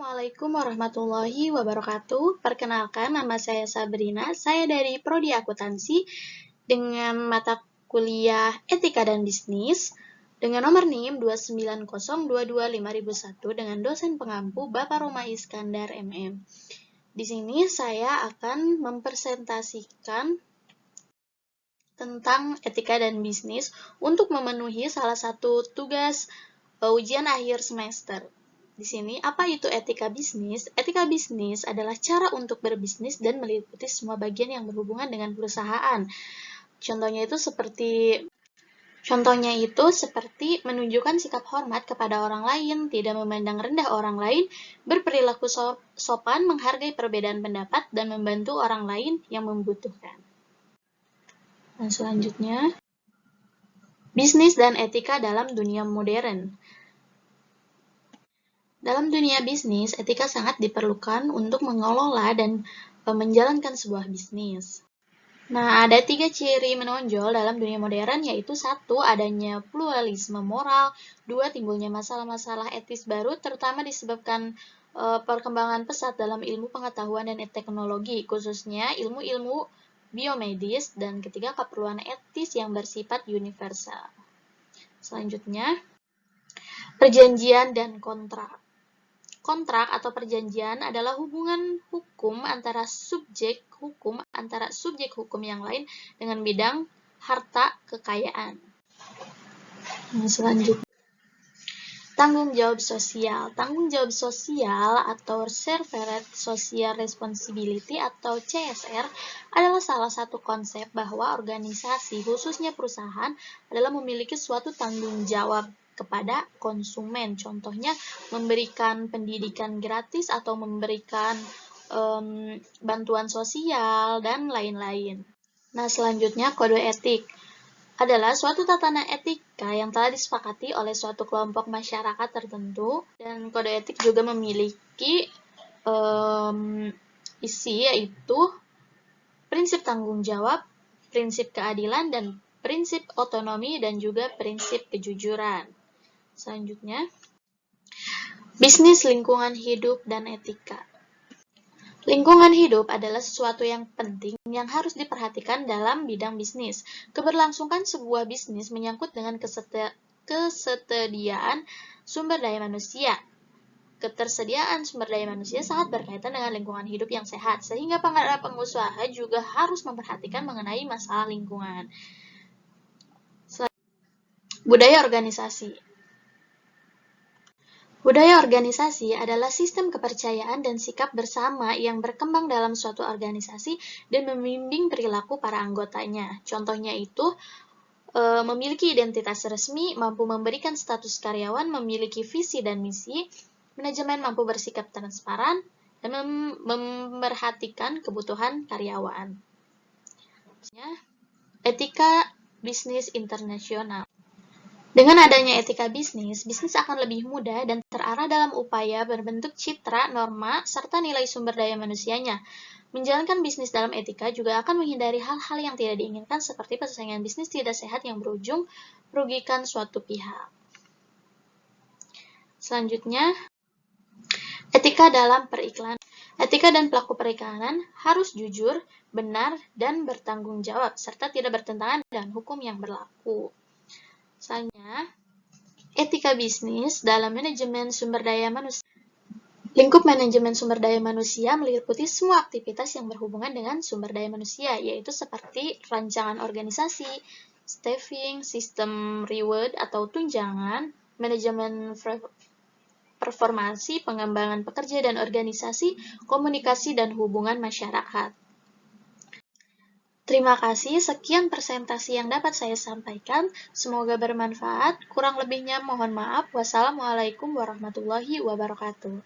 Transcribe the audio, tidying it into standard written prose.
Assalamualaikum warahmatullahi wabarakatuh. Perkenalkan, nama saya Sabrina. Saya dari Prodi Akuntansi dengan mata kuliah Etika dan Bisnis dengan nomor NIM 290225001 dengan dosen pengampu Bapak Roma Iskandar MM. Di sini saya akan mempresentasikan tentang etika dan bisnis untuk memenuhi salah satu tugas ujian akhir semester. Di sini, apa itu etika bisnis? Etika bisnis adalah cara untuk berbisnis dan meliputi semua bagian yang berhubungan dengan perusahaan. Contohnya itu seperti menunjukkan sikap hormat kepada orang lain, tidak memandang rendah orang lain, berperilaku sopan, menghargai perbedaan pendapat, dan membantu orang lain yang membutuhkan. Dan selanjutnya, bisnis dan etika dalam dunia modern. Dalam dunia bisnis, etika sangat diperlukan untuk mengelola dan menjalankan sebuah bisnis. Nah, ada 3 ciri menonjol dalam dunia modern, yaitu 1. Adanya pluralisme moral, 2. Timbulnya masalah-masalah etis baru, terutama disebabkan perkembangan pesat dalam ilmu pengetahuan dan teknologi, khususnya ilmu-ilmu biomedis, dan ketiga, keperluan etis yang bersifat universal. Selanjutnya, perjanjian dan kontrak. Kontrak atau perjanjian adalah hubungan hukum antara subjek hukum yang lain dengan bidang harta kekayaan. Selanjutnya, tanggung jawab sosial. Tanggung jawab sosial atau Corporate Social Responsibility atau CSR adalah salah satu konsep bahwa organisasi, khususnya perusahaan, adalah memiliki suatu tanggung jawab kepada konsumen. Contohnya, memberikan pendidikan gratis atau memberikan bantuan sosial, dan lain-lain. Nah, selanjutnya, kode etik adalah suatu tatanan etika yang telah disepakati oleh suatu kelompok masyarakat tertentu, dan kode etik juga memiliki isi, yaitu prinsip tanggung jawab, prinsip keadilan, dan prinsip otonomi, dan juga prinsip kejujuran. Selanjutnya, bisnis, lingkungan hidup, dan etika. Lingkungan hidup adalah sesuatu yang penting yang harus diperhatikan dalam bidang bisnis. Keberlangsungan sebuah bisnis menyangkut dengan kesetiaan sumber daya manusia. Ketersediaan sumber daya manusia sangat berkaitan dengan lingkungan hidup yang sehat, sehingga para pengusaha juga harus memperhatikan mengenai masalah lingkungan. Budaya organisasi. Budaya organisasi adalah sistem kepercayaan dan sikap bersama yang berkembang dalam suatu organisasi dan membimbing perilaku para anggotanya. Contohnya itu, memiliki identitas resmi, mampu memberikan status karyawan, memiliki visi dan misi, manajemen mampu bersikap transparan, dan memperhatikan kebutuhan karyawan. Etika bisnis internasional. Dengan adanya etika bisnis, bisnis akan lebih mudah dan terarah dalam upaya berbentuk citra, norma, serta nilai sumber daya manusianya. Menjalankan bisnis dalam etika juga akan menghindari hal-hal yang tidak diinginkan seperti persaingan bisnis tidak sehat yang berujung merugikan suatu pihak. Selanjutnya, etika dalam periklanan. Etika dan pelaku periklanan harus jujur, benar, dan bertanggung jawab, serta tidak bertentangan dengan hukum yang berlaku. Selanjutnya, etika bisnis dalam manajemen sumber daya manusia. Lingkup manajemen sumber daya manusia meliputi semua aktivitas yang berhubungan dengan sumber daya manusia, yaitu seperti rancangan organisasi, staffing, sistem reward atau tunjangan, manajemen performansi, pengembangan pekerja dan organisasi, komunikasi dan hubungan masyarakat. Terima kasih, sekian presentasi yang dapat saya sampaikan. Semoga bermanfaat. Kurang lebihnya mohon maaf. Wassalamualaikum warahmatullahi wabarakatuh.